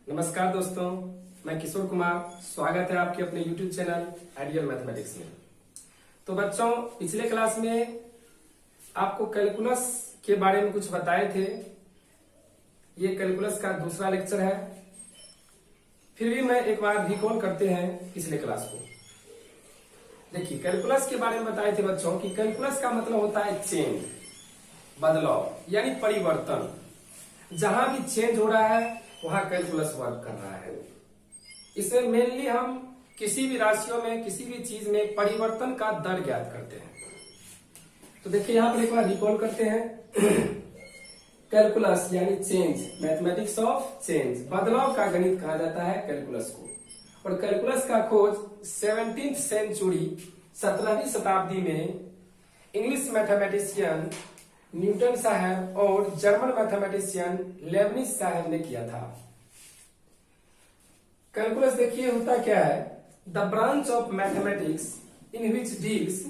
नमस्कार दोस्तों, मैं किशोर कुमार। स्वागत है आपके अपने YouTube चैनल आइडियल मैथमेटिक्स में। तो बच्चों, पिछले क्लास में आपको कैलकुलस के बारे में कुछ बताए थे। ये कैलकुलस का दूसरा लेक्चर है। फिर भी मैं एक बार रिकॉल करते हैं पिछले क्लास को। देखिए, कैलकुलस के बारे में बताए थे बच्चों कि कैलकुलस का मतलब होता है चेंज, बदलाव यानी परिवर्तन। जहां भी चेंज हो रहा है वहां कैलकुलस वर्क कर रहा है। इसमें मेनली हम किसी भी राशियों में, किसी भी चीज में परिवर्तन का दर ज्ञात करते हैं। तो देखिए, यहां पर एक बार रिकॉल करते हैं। कैलकुलस यानी चेंज, मैथमेटिक्स ऑफ चेंज, बदलाव का गणित कहा जाता है कैलकुलस को। और कैलकुलस का खोज 17वीं सेंचुरी, 17वीं शताब्दी में इंग्लिश मैथमेटिशियन न्यूटन साहब और जर्मन मैथमेटिशियन लेबनिज साहब ने किया था। कैलकुलस देखिए होता क्या है, the branch of mathematics in which deals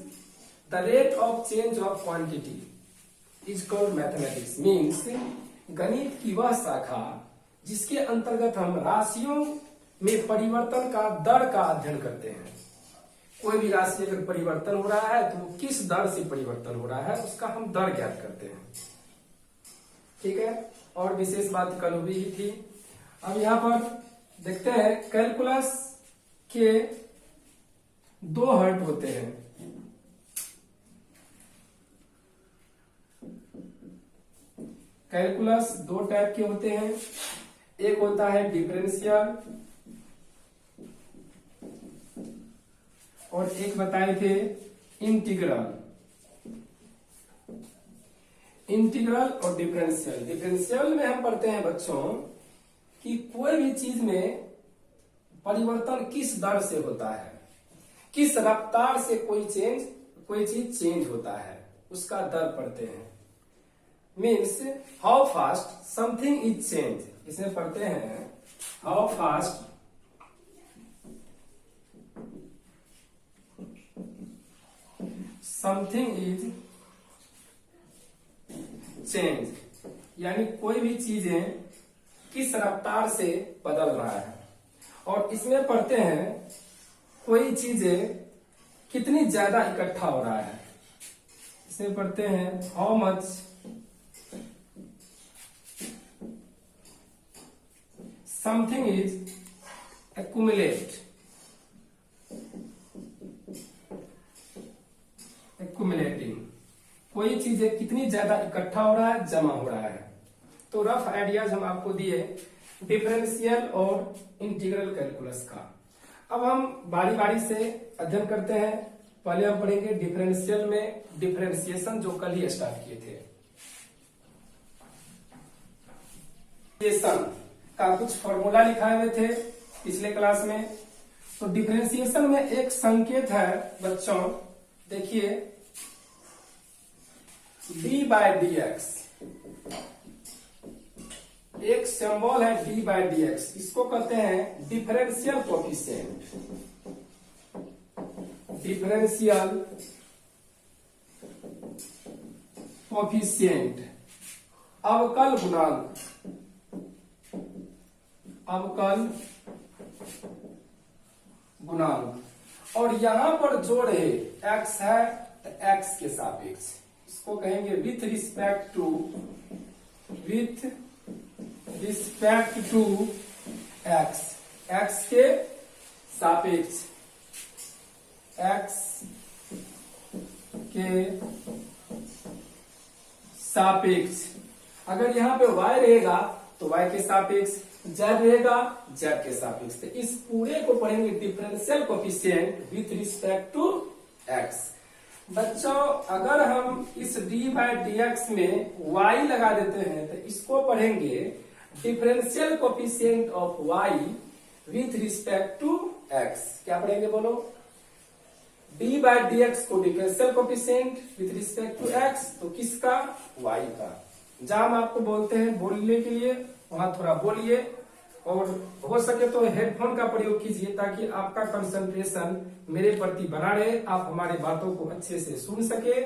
the rate of change of quantity is called mathematics. Means गणित की वह शाखा जिसके अंतर्गत हम राशियों में परिवर्तन का दर का अध्ययन करते हैं। कोई भी राशि अगर परिवर्तन हो रहा है तो वो किस दर से परिवर्तन हो रहा है उसका हम दर ज्ञात करते हैं। ठीक है, और विशेष बात कल हुई ही थी। अब यहां पर देखते हैं, कैलकुलस के दो हर्ट होते हैं। कैलकुलस दो टाइप के होते हैं। एक होता है डिफरेंशियल और एक बताए थे इंटीग्रल। इंटीग्रल और डिफरेंशियल। डिफरेंशियल में हम पढ़ते हैं बच्चों कि कोई भी चीज में परिवर्तन किस दर से होता है, किस रफ्तार से कोई चीज चेंज होता है, उसका दर पढ़ते हैं। Means how fast something is change. इसमें पढ़ते हैं how fast something is change, यानी कोई भी चीजें किस रफ्तार से बदल रहा है। और इसमें पढ़ते हैं कोई चीजें कितनी ज्यादा इकट्ठा हो रहा है। इसमें पढ़ते हैं how much something is accumulating. कोई चीजें कितनी ज्यादा इकट्ठा हो रहा है, जमा हो रहा है। तो रफ आइडियाज हम आपको दिए डिफरेंशियल और इंटीग्रल कैलकुलस का। अब हम बारी बारी से अध्ययन करते हैं। पहले हम पढ़ेंगे डिफरेंशियल में डिफरेंशिएशन, जो कल ही स्टार्ट किए थे। डिफरेंशिएशन का कुछ फॉर्मूला लिखाए हुए थे पिछले क्लास में। तो डिफरेंशिएशन में एक संकेत है बच्चों, देखिए डी बाय डी एक्स, एक सिंबल है डी बाय डी एक्स। इसको कहते हैं डिफरेंशियल कोफिशिएंट। डिफरेंशियल कोफिशिएंट, अवकल गुणांक। अवकल गुणांक। और यहां पर जोड़ है एक्स है तो एक्स के सापेक्ष इसको कहेंगे with respect to X. X के सापेक्ष, एक्स के सापेक्ष। अगर यहां पे y रहेगा तो y के सापेक्ष, z रहेगा z के सापेक्ष। तो इस पूरे को पढ़ेंगे differential coefficient with respect to x। बच्चों, अगर हम इस d बाय डी एक्स में y लगा देते हैं तो इसको पढ़ेंगे differential coefficient of y with respect to x। क्या पढ़ेंगे बोलो? d बाय डी एक्स को differential coefficient with respect to x, तो किसका? y का। जहां हम आपको बोलते हैं बोलने के लिए वहां थोड़ा बोलिए, और हो सके तो हेडफोन का प्रयोग कीजिए ताकि आपका कंसंट्रेशन मेरे प्रति बना रहे, आप हमारे बातों को अच्छे से सुन सके।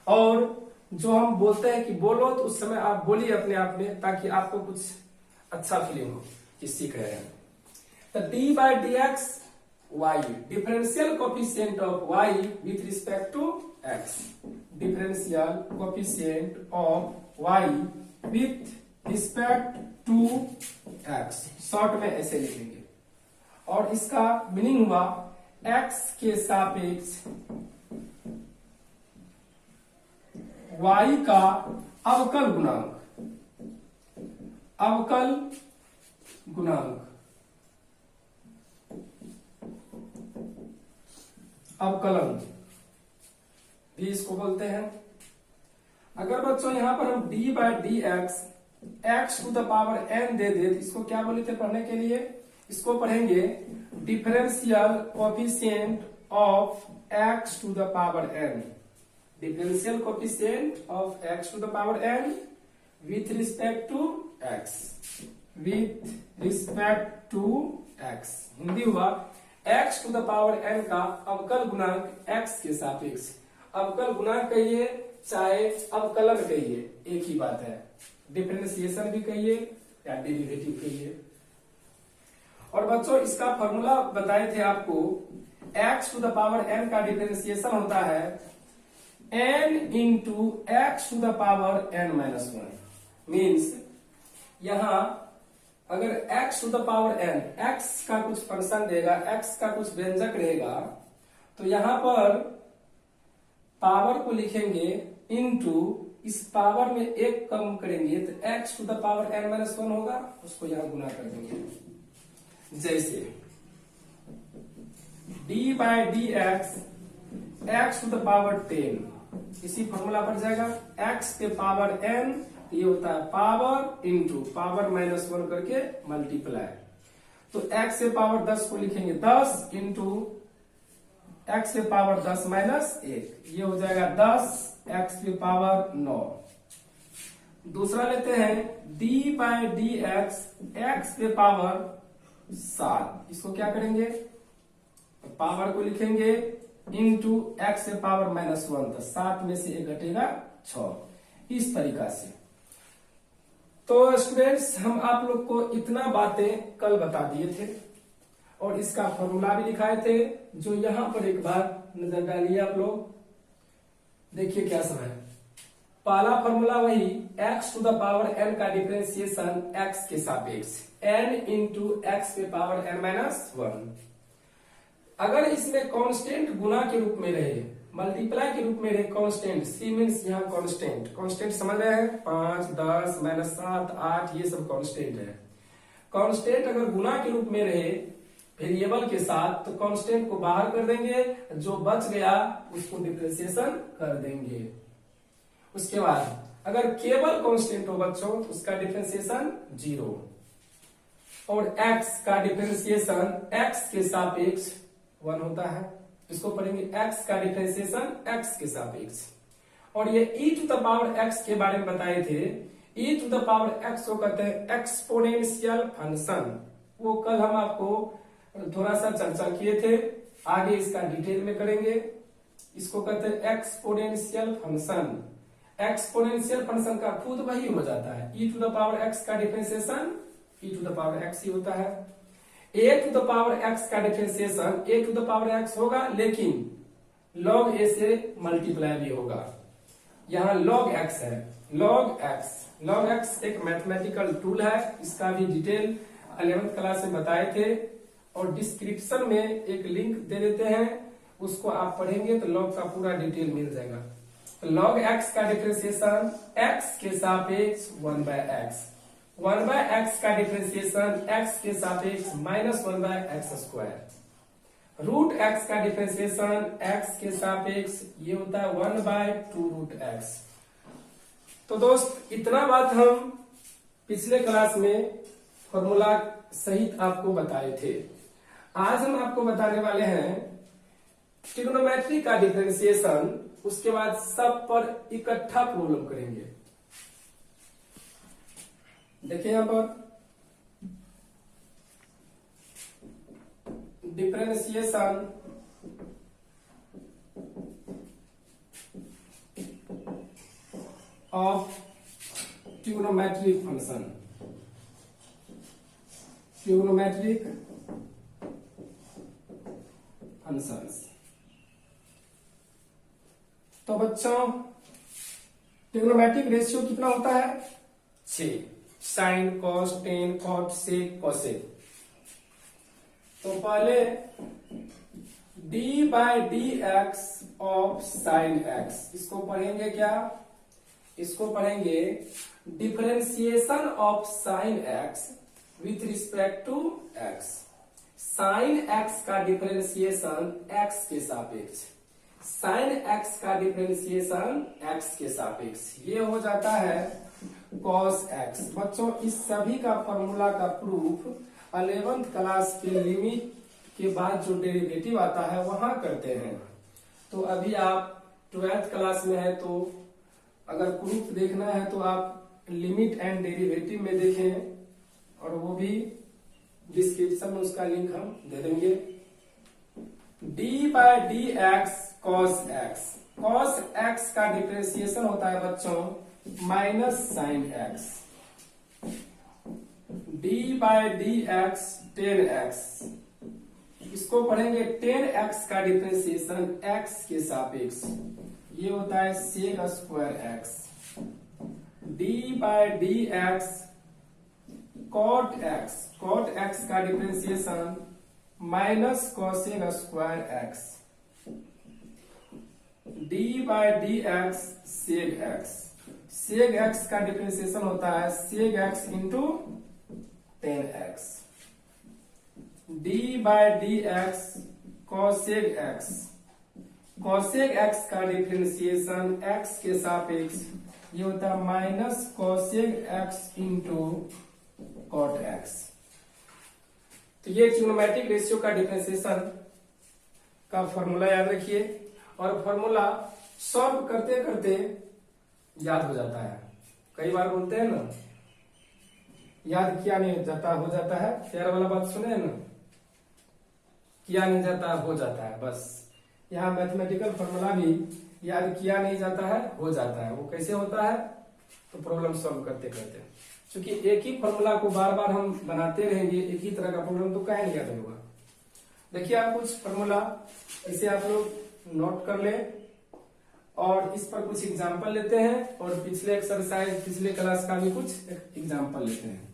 और जो हम बोलते हैं कि बोलो, तो उस समय आप बोलिए अपने आप में, ताकि आपको कुछ अच्छा फीलिंग हो। ये सीख रहे हैं। तो D by D X Y, differential coefficient of Y with respect to X, differential coefficient of Y with respect to X, short में ऐसे लिखेंगे। और इसका मीनिंग हुआ एक्स के सापेक्ष वाई का अवकल गुणांक, अवकल गुणांक, अवकलन भी इसको बोलते हैं। अगर बच्चों यहां पर हम d by D x x to the power n दे दे तो इसको क्या बोले थे पढ़ने के लिए, इसको पढ़ेंगे differential coefficient of x to the power n, differential coefficient of x to the power n with respect to x, with respect to x। Hindi हुआ x to the power n का अवकल गुणांक x के सापेक्ष, अवकल गुणांक कहिए चाहे अवकलन कहिए एक ही बात है, डिफरेंशिएशन भी कहिए या डेरिवेटिव कहिए। और बच्चों इसका फॉर्मूला बताए थे आपको, x to the power n का डिफरेंशिएशन होता है n into x to the power n minus one. Means यहां अगर x to the power n, x का कुछ फंक्शन देगा, x का कुछ व्यंजक रहेगा, तो यहां पर पावर को लिखेंगे इनटू इस पावर में एक कम करेंगे तो x to the power n minus one होगा, उसको यहां गुना कर देंगे। जैसे d by D x x to the power 10, इसी फॉर्मूला पर जाएगा, x के पावर n, ये होता है power into power minus one करके मल्टीप्लाई, तो x से पावर 10 को लिखेंगे 10 इंटू x से पावर 10 माइनस 1, ये हो जाएगा 10 x की पावर 9। दूसरा लेते हैं d by D x x के पावर 7, इसको क्या करेंगे, पावर को लिखेंगे इंटू x से पावर माइनस 1, तो 7 में से 1 घटेगा 6, इस तरीका से। तो स्टूडेंट्स हम आप लोग को इतना बातें कल बता दिए थे और इसका फॉर्मूला भी दिखाए थे, जो यहां पर एक बार नजर डालिए आप लोग, देखिए क्या सब है। पहला फॉर्मूला वही x to the power n का डिफरेंशिएशन x के सापेक्ष n इंटू एक्स के पावर n माइनस वन। अगर इसमें कांस्टेंट गुना के रूप में रहे, मल्टीप्लाई के रूप में रहे कांस्टेंट, सी मीन्स यहाँ कांस्टेंट, कांस्टेंट समझ रहे हैं, 5 10 माइनस 7 8 ये सब कांस्टेंट है। कांस्टेंट अगर गुना के रूप में रहे वेरिएबल के साथ तो कांस्टेंट को बाहर कर देंगे, जो बच गया उसको डिफरेंशिएशन कर देंगे। उसके बाद अगर केवल कांस्टेंट हो बच्चों तो उसका डिफरेंशिएशन 0, और x का डिफरेंशिएशन x के सापेक्ष 1 होता है, इसको पढ़ेंगे x का डिफरेंशिएशन x के सापेक्ष। और ये e to the power x के बारे में बताए थे, e to the power x को कहते हैं एक्सपोनेंशियल फंक्शन, वो कल हम आपको थोड़ा सा चर्चा किए थे, आगे इसका डिटेल में करेंगे। इसको कहते हैं एक्सपोनेंशियल फंक्शन, एक्सपोनेंशियल फंक्शन का खुद वही हो जाता है, e to the power x का differentiation e to the power x ही होता है। a to the power x का differentiation a to the power x होगा, लेकिन log a से मल्टीप्लाई भी होगा। यहाँ log x है, log x एक मैथमेटिकल टूल है, इसका भी डिटेल 11th क्लास में बताए थे, और डिस्क्रिप्शन में एक लिंक दे देते हैं, उसको आप पढ़ेंगे तो log का पूरा डिटेल मिल जाएगा। तो log x का डिफरेंशिएशन x के सापेक्ष 1 बाय x, 1 बाय x का डिफरेंशिएशन x के सापेक्ष minus 1 by x square, root x का डिफरेंशिएशन x के सापेक्ष ये होता है 1 बाय 2 रूट x। तो दोस्त इतना बात हम पिछले क्लास में फॉर्मूला सहित आपको बताए थे। आज हम आपको बताने वाले हैं ट्रिग्नोमेट्री का डिफरेंशिएशन, उसके बाद सब पर इकट्ठा प्रॉब्लम करेंगे। देखिए यहां पर differentiation of trigonometric function, trigonometric functions. तो बच्चों ट्रिग्नोमेट्रिक रेशियो कितना होता है? 6। Sine, cos, tan, cot, sec, cosec. तो पहले d by d x of sine x, इसको पढ़ेंगे क्या? इसको पढ़ेंगे differentiation of sine x with respect to x. Sine x का डिफरेंशिएशन एक्स के सापेक्ष, साइन एक्स का डिफरेंशिएशन एक्स के सापेक्ष, ये हो जाता है कॉस एक्स। बच्चों इस सभी का फॉर्मूला का प्रूफ 11th क्लास के लिमिट के बाद जो डेरिवेटिव आता है वहां करते हैं। तो अभी आप 12th क्लास में है, तो अगर प्रूफ देखना है तो आप लिमिट एंड डेरिवेटिव में देखें, और वो भी डिस्क्रिप्शन में उसका लिंक हम दे देंगे। d by d x cos x, cos x का डिफरेंशिएशन होता है बच्चों minus sine x. d by d x tan x, इसको पढ़ेंगे टेन एक्स का डिफरेंशिएशन एक्स के सापेक्ष, ये होता है sec square x. d by d x cot x, cot x का differentiation minus cosec square x. d by d x sec x, sec x का डिफरेंशिएशन होता है sec x into ten x. d by d x cosec x, cosec x का differentiation x के सापेक्ष, ये होता है minus cosec x into cot x. तो ये ट्रिग्नोमेट्रिक रेशियो का डिफरेंशिएशन का फॉर्मूला याद रखिए, और फॉर्मूला सॉल्व करते करते याद हो जाता है। कई बार बोलते हैं ना, याद किया नहीं जाता हो जाता है, प्यार वाला बात सुने ना, किया नहीं जाता हो जाता है। बस यहाँ मैथमेटिकल फॉर्मूला भी याद किया नहीं जाता है हो जाता है। वो कैसे होता है? तो प्रॉब्लम सॉल्व करते करते, क्योंकि एक ही फॉर्मूला को बार बार हम बनाते रहेंगे, एक ही तरह का प्रॉब्लम तो कहीं नहीं याद होगा। देखिए आप कुछ फॉर्मूला इसे आप लोग नोट कर ले, और इस पर कुछ एग्जाम्पल लेते हैं, और पिछले एक्सरसाइज पिछले क्लास का भी कुछ एग्जाम्पल लेते हैं।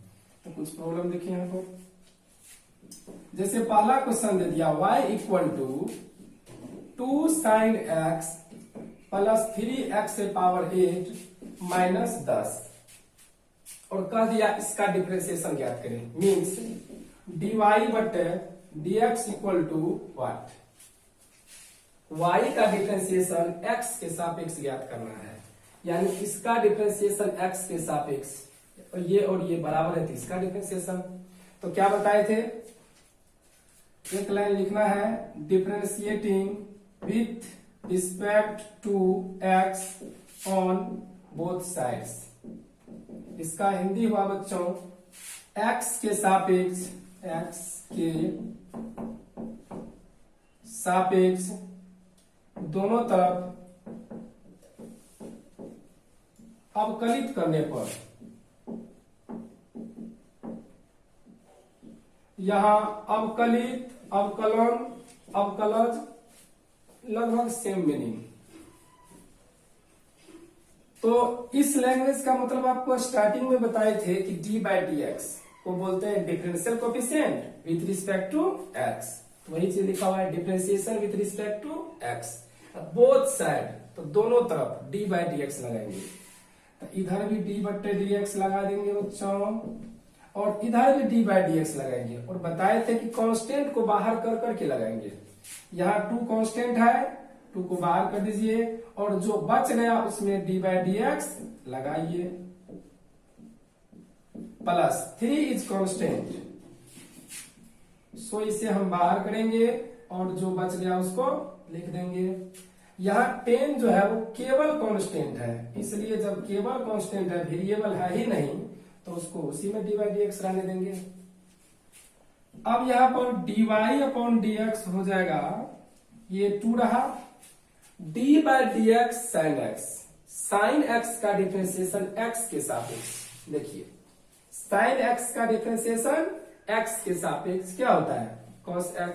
तो कुछ प्रॉब्लम देखिए यहाँ पर, जैसे पहला क्वेश्चन दे दिया y equal to 2 sine x plus 3x power 8 minus 10, और कह दिया इसका डिफरेंशिएशन ज्ञात करें। मीन्स dy बटे dx equal to what? y का डिफरेंशिएशन x के सापेक्ष ज्ञात करना है, यानी इसका डिफरेंशिएशन x के सापेक्ष, और ये बराबर है, तो इसका डिफरेंशिएशन। तो क्या बताए थे? एक लाइन लिखना है differentiating with respect to x on both sides. इसका हिंदी हुआ बच्चों x के सापेक्ष, x के सापेक्ष दोनों तरफ अवकलित करने पर, यहां अवकलित, अवकलन, अवकलज लगभग सेम मीनिंग। तो इस लैंग्वेज का मतलब आपको स्टार्टिंग में बताए थे कि d बाई डी एक्स को बोलते हैं differential coefficient with respect to x। तो वही चीज लिखा हुआ है differentiation with respect to x, both side, तो दोनों तरफ d बाई डी एक्स लगाएंगे। तो इधर भी d बट्टे डी एक्स लगा देंगे बच्चों, और इधर भी d बाई डी एक्स लगाएंगे, और बताए थे कि कांस्टेंट को बाहर कर करके लगाएंगे। यहाँ 2 कांस्टेंट है, 2 को बाहर कर दीजिए, और जो बच गया उसमें d बाई डी एक्स लगाइए, प्लस 3 इज कांस्टेंट, सो इसे हम बाहर करेंगे, और जो बच गया उसको लिख देंगे। यहाँ 10 जो है वो केवल कांस्टेंट है, इसलिए जब केवल कांस्टेंट है, वेरिएबल है ही नहीं, तो उसको उसी में d बाई डी एक्स रहने देंगे। अब यहाँ पर dy अपॉन डी एक्स हो जाएगा, ये 2 रहा, d by d x sine x, sine x का डिफरेंशिएशन x के सापेक्ष। देखिए साइन x का डिफरेंशिएशन एक्स के सापेक्ष क्या होता है cos x।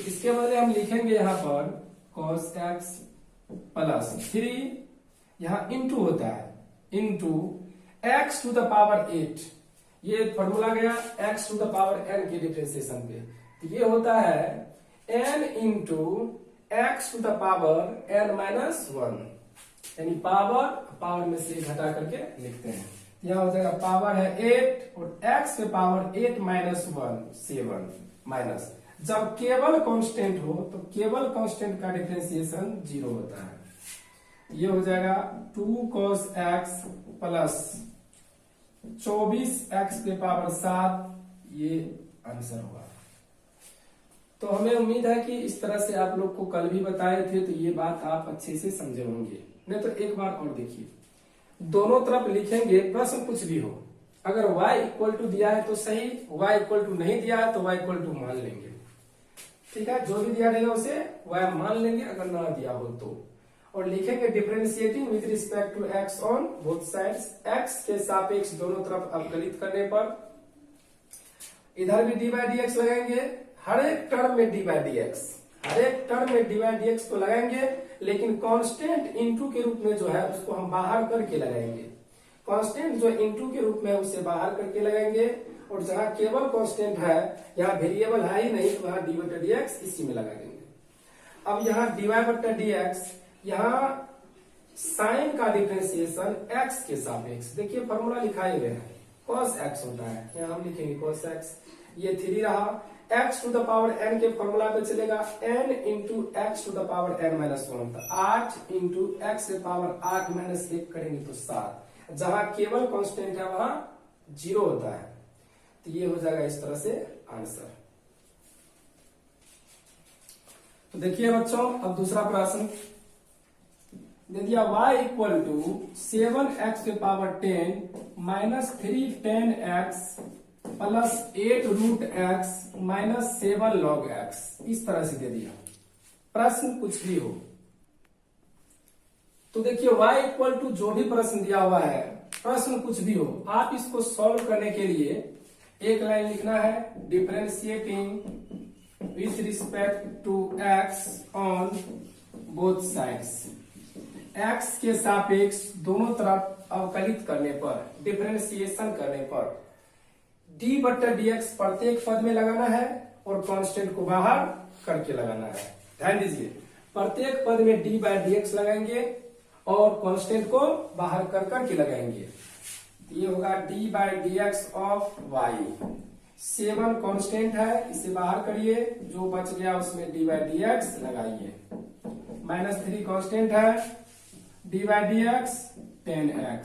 इसके बदले हम लिखेंगे यहाँ पर cos x प्लस 3, यहाँ इंटू होता है into x to the power 8। ये फॉर्मूला गया x to the power n के डिफरेंशिएशन पे, तो ये होता है n into x to the power n minus 1, यानी पावर में से घटा करके लिखते हैं। यहाँ हो जाएगा पावर है 8 और x पे पावर 8 माइनस 1 7 माइनस, जब केवल कांस्टेंट हो तो केवल कांस्टेंट का डिफरेंशिएशन 0 होता है। ये हो जाएगा 2 cos x प्लस 24x पे पावर 7, ये आंसर होगा। तो हमें उम्मीद है कि इस तरह से आप लोग को कल भी बताए थे, तो ये बात आप अच्छे से समझे होंगे। नहीं तो एक बार और देखिए, दोनों तरफ लिखेंगे प्रश्न कुछ भी हो, अगर y इक्वल टू दिया है तो सही, y इक्वल टू नहीं दिया है तो y इक्वल टू मान लेंगे। ठीक है, जो भी दिया रहेगा उसे y मान लेंगे, अगर ना दिया हो तो। और लिखेंगे differentiating with respect to x on both sides, x के सापेक्ष दोनों तरफ अवकलित करने पर इधर भी dy dx लगाएंगे, हर एक टर्म में dy dx, हर एक टर्म में dy dx को लगाएंगे, लेकिन कांस्टेंट इनटू के रूप में जो है उसको हम बाहर करके लगाएंगे। कांस्टेंट जो इनटू के रूप में उसे बाहर करके लगाएंगे, और जहां केवल कांस्टेंट है, यहाँ वेरिएबल है ही नहीं, तो वहां dy बटा dx इसी में लगा देंगे। अब यहाँ dy बटा dx, यहाँ साइन का डिफरेंशिएशन x के सापेक्ष, देखिए फॉर्मूला लिखाए हुए है cos x होता है, यहाँ हम लिखेंगे cos x, ये 3 रहा, x to the power n के फॉर्मूला पे चलेगा n into x to the power n minus 1 होता है, 8 इंटू एक्स से पावर 8 माइनस 1 करेंगे तो 7, जहां केवल कांस्टेंट है वहां 0 होता है। तो ये हो जाएगा इस तरह से आंसर। तो देखिए बच्चों, अब दूसरा प्रश्न दे दिया, y इक्वल टू 7x के power 10 minus 3 10x plus 8 root x minus 7 log x, इस तरह से दे दिया। प्रश्न कुछ भी हो, तो देखिए y इक्वल टू जो भी प्रश्न दिया हुआ है, प्रश्न कुछ भी हो, आप इसको सॉल्व करने के लिए एक लाइन लिखना है, differentiating with respect to x on both sides, x के सापेक्ष दोनों तरफ अवकलित करने पर, डिफरेंशिएशन करने पर d बट्टा dx प्रत्येक पद में लगाना है और कांस्टेंट को बाहर करके लगाना है। ध्यान दीजिए, प्रत्येक पद में d बाय dx लगाएंगे और कांस्टेंट को बाहर कर करके लगाएंगे। ये होगा d by dx of y, 7 constant है, इसे बाहर करिए, जो बच गया उसमें d बाय dx लगाइए, माइनस 3 कांस्टेंट है, d बाय dx 10x,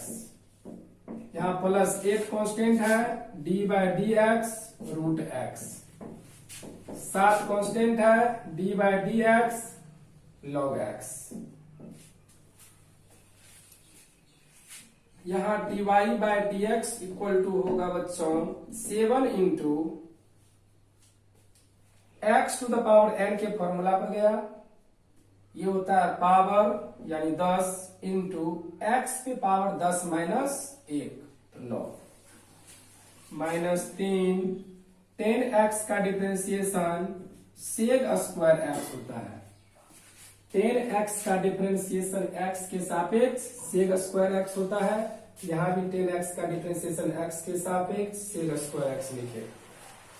यहाँ प्लस 8 कांस्टेंट है, d by dx root x, 7 constant है, d by dx log x, यहाँ dy by dx equal to होगा बच्चों 7 into x to the power n के formula पर गया, ये होता है पावर यानी 10 इंटू एक्स पे power 10 minus 1 log minus 3 10x का डिफरेंशिएशन सेक स्क्वायर x होता है, 10x का डिफरेंशिएशन x के सापेक्ष सेक स्क्वायर x होता है, यहाँ भी 10x का डिफरेंशिएशन x के सापेक्ष सेक स्क्वायर x लिखे।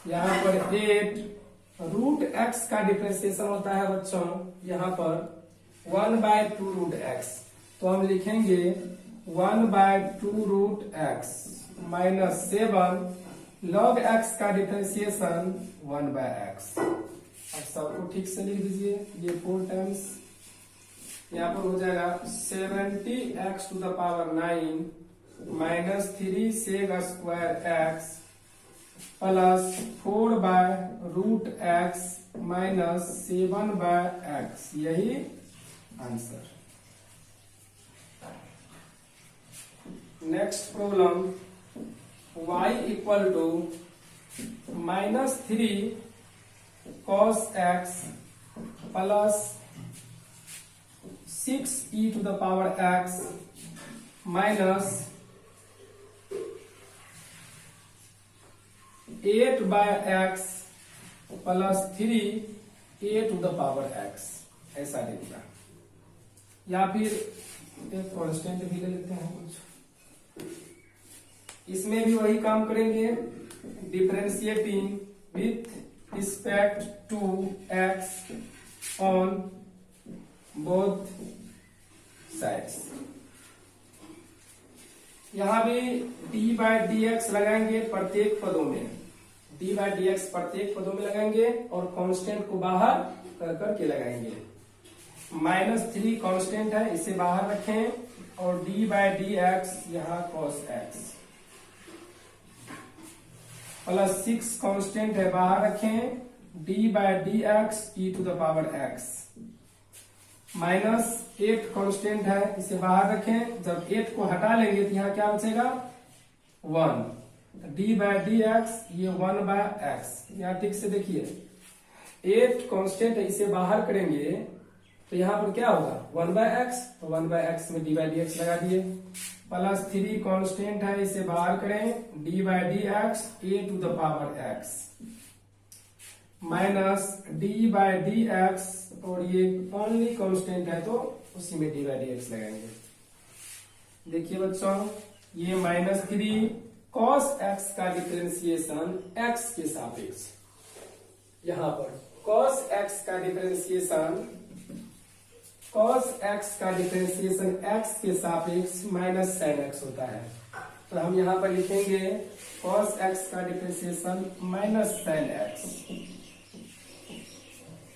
यहाँ पर 8 रूट x का डिफरेंशिएशन होता है बच्चों, यहाँ पर 1/2 रूट x, तो हम लिखेंगे 1/2 root x minus 7 log x का डिफरेंशिएशन 1/x। अब सबको ठीक से लिख दीजिए, ये 4 टाइम्स, यहाँ पर हो जाएगा 70x to the power 9 minus 3 sec square x plus 4/√x minus 7/x, यही answer. Next problem, y equal to minus 3 cos x plus 6e to the power x minus 8/x plus 3 a to the power x, ऐसा दे दिया। या फिर एक constant भी ले लेते हैं कुछ, इसमें भी वही काम करेंगे, differentiating with respect to x on both sides. यहां भी d/dx लगाएंगे प्रत्येक पदों में, d/dx प्रत्येक पदों में लगाएंगे और कांस्टेंट को बाहर कर करके लगाएंगे। -3 कांस्टेंट है, इसे बाहर रखें और d/dx यहाँ cos x प्लस 6 कांस्टेंट है, बाहर रखें, d/dx e to the power x -8 constant है, इसे बाहर रखें। जब 8 को हटा लेंगे तो यहाँ क्या बचेगा 1, d/dx ये 1/x। यहाँ ठीक से देखिए 8 कांस्टेंट है, इसे बाहर करेंगे तो यहाँ पर क्या होगा 1/x, तो 1/x में d/dx लगा दिए। प्लस 3 कांस्टेंट है, इसे बाहर करें, d/dx a to the power x minus d/dx, और ये ओनली कांस्टेंट है तो उसी में d/dx लगाएंगे। देखिए बच्चों, ये -3 cos x का डिफरेंशिएशन x के सापेक्ष, यहां पर cos x का डिफरेंशिएशन x के सापेक्ष माइनस sin x होता है। तो हम यहां पर लिखेंगे cos x का differentiation minus sin x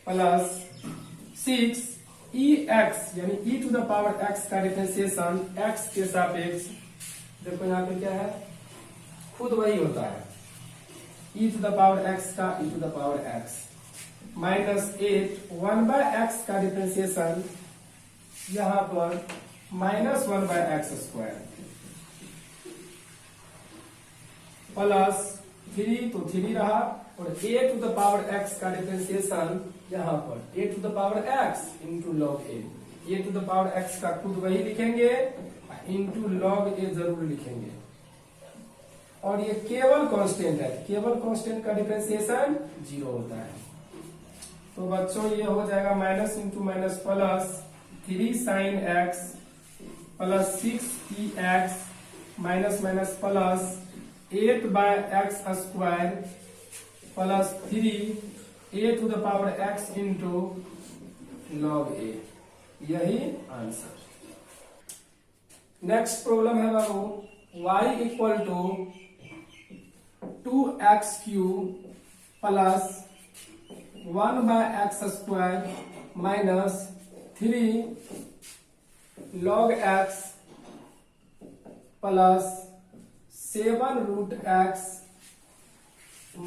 plus 6 ex यानी e to the power x का डिफरेंशिएशन x के सापेक्ष, देखो यहाँ पे क्या है, खुद वही होता है, e to the power x का e to the power x minus 8 1/x का डिफरेंशिएशन यहां पर -1/x² प्लस 3 तो 3 रहा, और a to the power x का डिफरेंशिएशन यहां पर a to the power x into log a to the power x का खुद वही लिखेंगे, इंटू लॉग a जरूर लिखेंगे। और ये केवल कांस्टेंट है, केवल कांस्टेंट का डिफरेंशिएशन 0 होता है। तो बच्चों ये हो जाएगा minus into minus plus 3 sin x plus 6 ex minus minus plus 8/x² plus 3 a to the power x into log a, यही आंसर। नेक्स्ट प्रॉब्लम है बाबू, y equal to 2x³ plus 1/x² minus 3 log x plus 7√x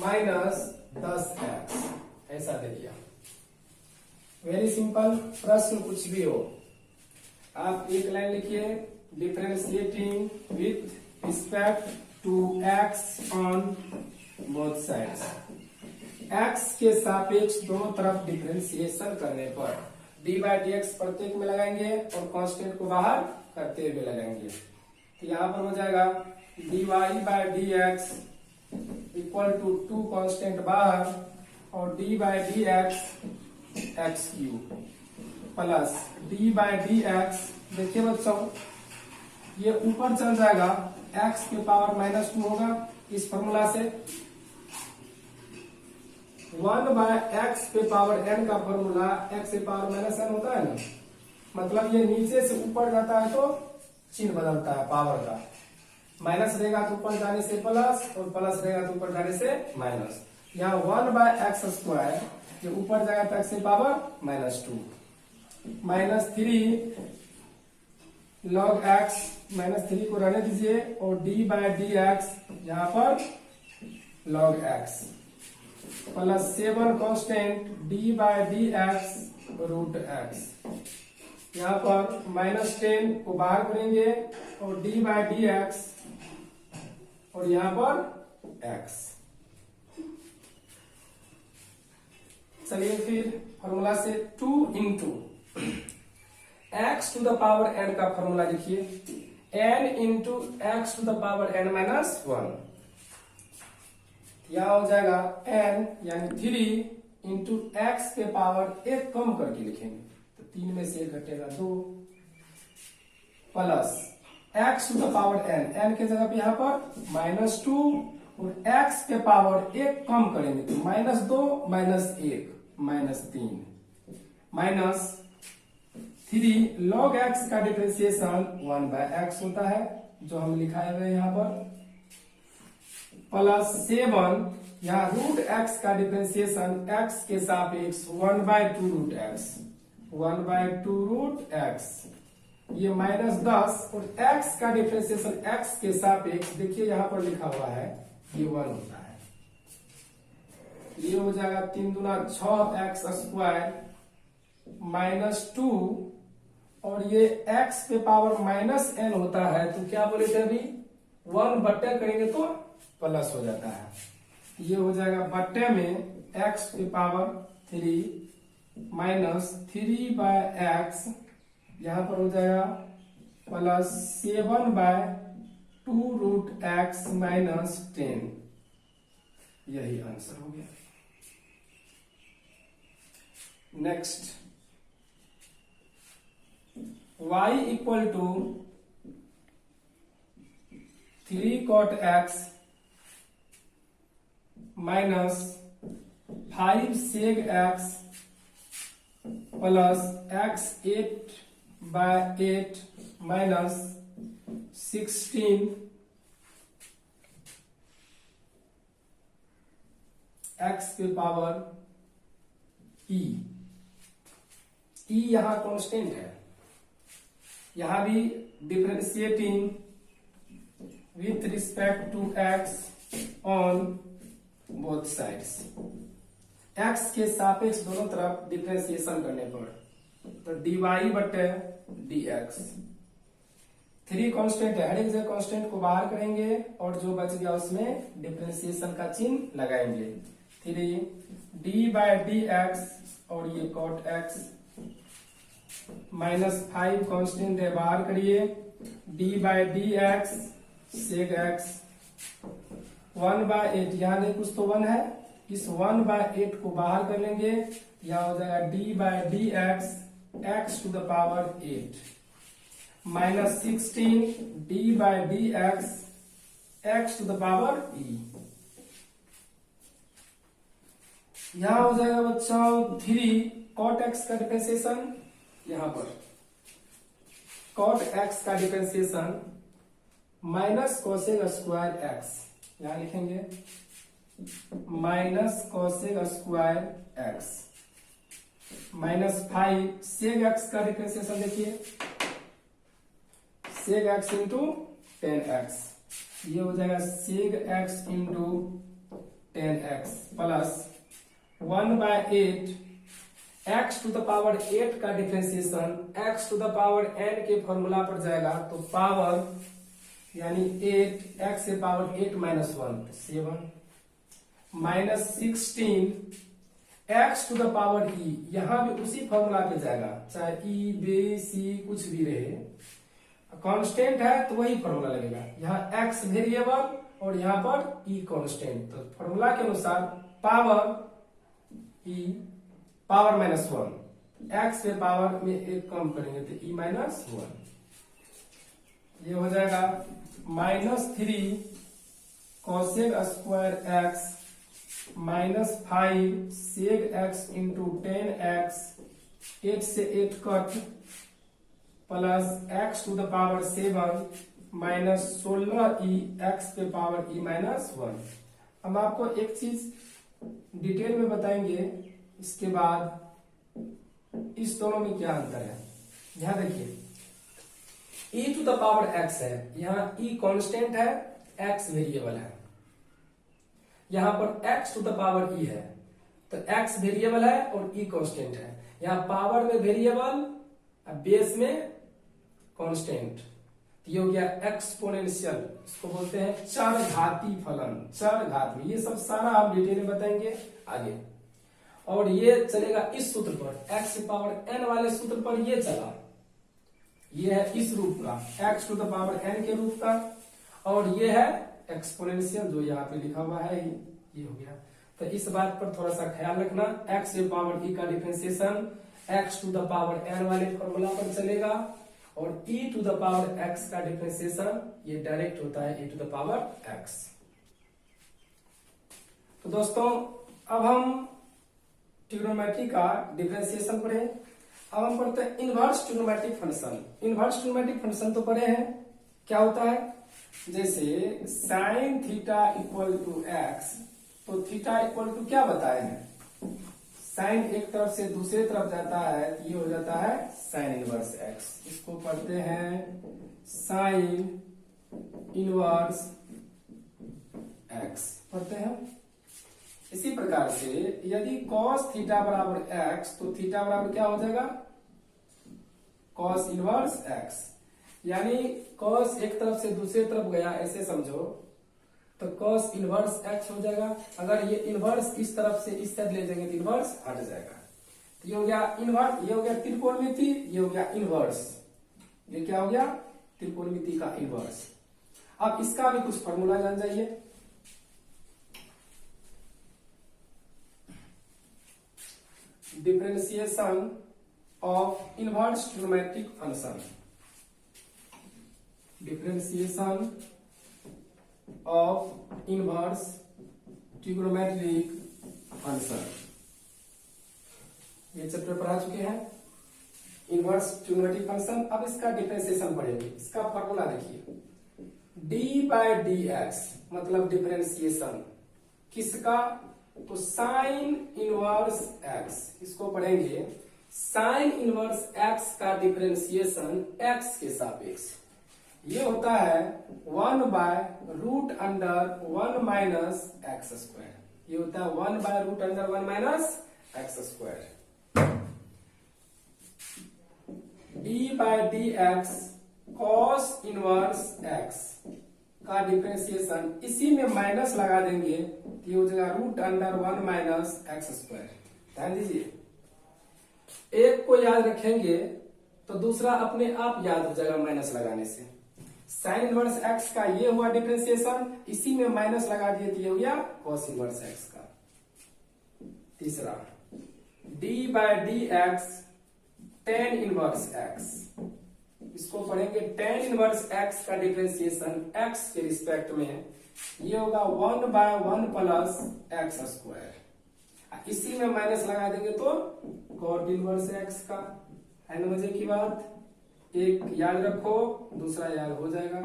minus 10x, ऐसा दे दिया। Very simple, प्रश्न कुछ भी हो, आप एक लाइन लिखिए, differentiating with respect to x on both sides. x के सापेक्ष दोनों तरफ डिफरेंशिएशन करने पर d/dx प्रत्येक में लगाएंगे और कांस्टेंट को बाहर करते हुए लगाएंगे। तो यहाँ पर हो जाएगा dy/dx इक्वल टू 2 कांस्टेंट बाहर और d/dx x³ प्लस d/dx, देखिए बच्चों ये ऊपर चल जाएगा, x के पावर -2 होगा इस फॉर्मूला से, 1/x पे पावर n का फॉर्मूला x के पावर -n होता है ना, मतलब ये नीचे से ऊपर जाता है तो चिन्ह बदलता है पावर का, माइनस रहेगा तो ऊपर जाने से प्लस और प्लस रहेगा तो ऊपर जाने से माइनस। यहाँ 1/x² ये ऊपर जाएगा तो x से पावर -2 माइनस 3 log x, -3 को रहने दीजिए और d/dx यहाँ पर log x plus 7 constant d/dx √x, यहाँ पर -10 को बाहर करेंगे और d/dx और यहाँ पर x। चलिए फिर फॉर्मूला से 2 into x to the power n का फॉर्मूला लिखिए, n into x to the power n -1। यहाँ हो जाएगा n यानी 3 इंटू एक्स के पावर एक कम करके लिखेंगे तो 3 में से एक घटेगा 2 plus x to the power n के जगह पे यहाँ पर -2 और x के पावर एक कम करेंगे तो -2 -1 -3 माइनस 3 log x का डिफरेंशिएशन 1/x होता है जो हम लिखाए हुए यहाँ पर प्लस 7 यहाँ रूट x का डिफरेंशिएशन x के सापेक्ष 1/2 रूट x 1/2 रूट x ये -10 और x का डिफरेंशिएशन x के सापेक्ष देखिए यहाँ पर लिखा हुआ है ये 1 होता है ये हो जाएगा 3 दूना 6x स्क्वायर -2 और ये x पे पावर -n होता है तो क्या बोले थे अभी 1 बट्टे करेंगे तो प्लस हो जाता है ये हो जाएगा बट्टे में x पे पावर 3 -3/x यहाँ पर हो जाएगा प्लस 7/2 रूट x -10 यही आंसर हो गया। Next y equal to 3 cot x minus 5 sec x plus x 8/8 minus 16 x के पावर e यहां कांस्टेंट है यहां भी differentiating with respect to x on both sides x के सापेक्ष दोनों तरफ डिफरेंशिएशन करने पर तो dy बटे dx 3 कांस्टेंट है हर एक जगह कांस्टेंट को बाहर करेंगे और जो बच गया उसमें डिफरेंशिएशन का चिन्ह लगाएंगे 3 d/dx और ये cot x -5 कांस्टेंट है बाहर करिए d/dx sec x 1/8 यहाँ नहीं कुछ तो 1 है इस 1/8 को बाहर कर लेंगे यहाँ हो जाएगा d/dx x to the power 8 -16 d/dx x to the power e यहाँ हो जाएगा बच्चों 3 cot x का डिफरेंशिएशन यहां पर cot x का differentiation minus cosec square x यहां लिखेंगे minus cosec square x -5 sec x का डिफरेंशिएशन देखिए सेक x इंटू 10x ये हो जाएगा sec x into 10x plus 1/8 x to the power 8 का differentiation x to the power n के formula पर जाएगा तो पावर यानी 8 x से power 8 -1 7 -16 x to the power e यहां भी उसी फॉर्मूला पे जाएगा चाहे e b c कुछ भी रहे कांस्टेंट है तो वही फॉर्मूला लगेगा यहाँ x वेरिएबल और यहाँ पर e कांस्टेंट तो फॉर्मूला के अनुसार पावर e पावर -1 x के पावर में एक कम करेंगे तो e -1 ये हो जाएगा -3 cosec square x -5 sec x into 10x 8 से 8 cut plus x to the power 7 -16e x के पावर e -1 हम आपको एक चीज डिटेल में बताएंगे इसके बाद इस दोनों में क्या अंतर है यहां देखिए e to the power x है यहाँ e कांस्टेंट है x वेरिएबल है यहाँ पर x to the power e है तो x वेरिएबल है और e कांस्टेंट है यहाँ पावर में वेरिएबल बेस में कांस्टेंट ये हो गया एक्सपोनेंशियल इसको बोलते हैं चरघाती फलन चरघात ये सब सारा हम डिटेल में बताएंगे आगे और ये चलेगा इस सूत्र पर x पावर n वाले सूत्र पर ये चला ये है इस रूप का x to the power n के रूप का और ये है एक्सपोनेंशियल जो यहाँ पे लिखा हुआ है ये हो गया। तो इस बात पर थोड़ा सा ख्याल रखना, एक्स ए पावर ई का differentiation x to the power n वाले फॉर्मूला पर चलेगा, और e to the power x का डिफरेंशिएशन ये डायरेक्ट होता है e to the power x। तो दोस्तों अब हम ट्रिग्नोमेट्री का डिफरेंशिएशन पढ़े। अब हम पढ़ते हैं inverse trigonometric function. Inverse trigonometric function तो पढ़े हैं, क्या होता है, जैसे sine theta equal to x, तो थीटा इक्वल टू क्या बताए हैं, साइन एक तरफ से दूसरे तरफ जाता है तो ये हो जाता है साइन इनवर्स एक्स। इसको पढ़ते हैं साइन इनवर्स एक्स पढ़ते हैं। इसी प्रकार से यदि cos थीटा बराबर x, तो थीटा बराबर क्या हो जाएगा, cos इनवर्स x, यानी cos एक तरफ से दूसरे तरफ गया ऐसे समझो, तो cos इनवर्स x हो जाएगा। अगर ये इनवर्स इस तरफ से इस साइड ले जाएंगे तो इनवर्स हट जाएगा। तो ये हो गया इनवर्स, ये हो गया त्रिकोणमिति, ये हो गया इनवर्स, ये क्या हो गया त्रिकोणमिति का इनवर्स। अब इसका भी कुछ फॉर्मूला जान जाइए। Differentiation of inverse trigonometric function, differentiation of inverse trigonometric function, ये चैप्टर पढ़ा चुके हैं इनवर्स ट्रिग्नोमेट्रिक फंक्शन। अब इसका डिफरेंशिएशन पढ़ेंगे। इसका फॉर्मूला देखिए, d बाय डी एक्स मतलब डिफरेंशिएशन किसका, तो साइन इनवर्स x, इसको पढ़ेंगे साइन इनवर्स x का डिफरेंशिएशन x के सापेक्ष, ये होता है 1 by root under 1 minus x square, ये होता है 1 by root under 1 minus x square. d by D x cos inverse x का डिफरेंशिएशन, इसी में माइनस लगा देंगे तो ये हो जाएगा root under 1 minus x square. ध्यान दीजिए, एक को याद रखेंगे तो दूसरा अपने आप याद हो जाएगा माइनस लगाने से। साइन इनवर्स एक्स का ये हुआ डिफरेंशिएशन, इसी में माइनस लगा दिए तो ये हो गया कॉस इनवर्स एक्स का। तीसरा d by D x tan inverse x, इसको पढ़ेंगे टेन इनवर्स x का डिफरेंशिएशन x के रिस्पेक्ट में, ये होगा 1 बाय 1 प्लस एक्स स्क्वायर, इसी में माइनस लगा देंगे तो कॉट इनवर्स x का। है ना मजे की बात, एक याद रखो दूसरा याद हो जाएगा,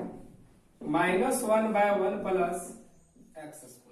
-1 बाय 1 प्लस एक्स स्क्वायर।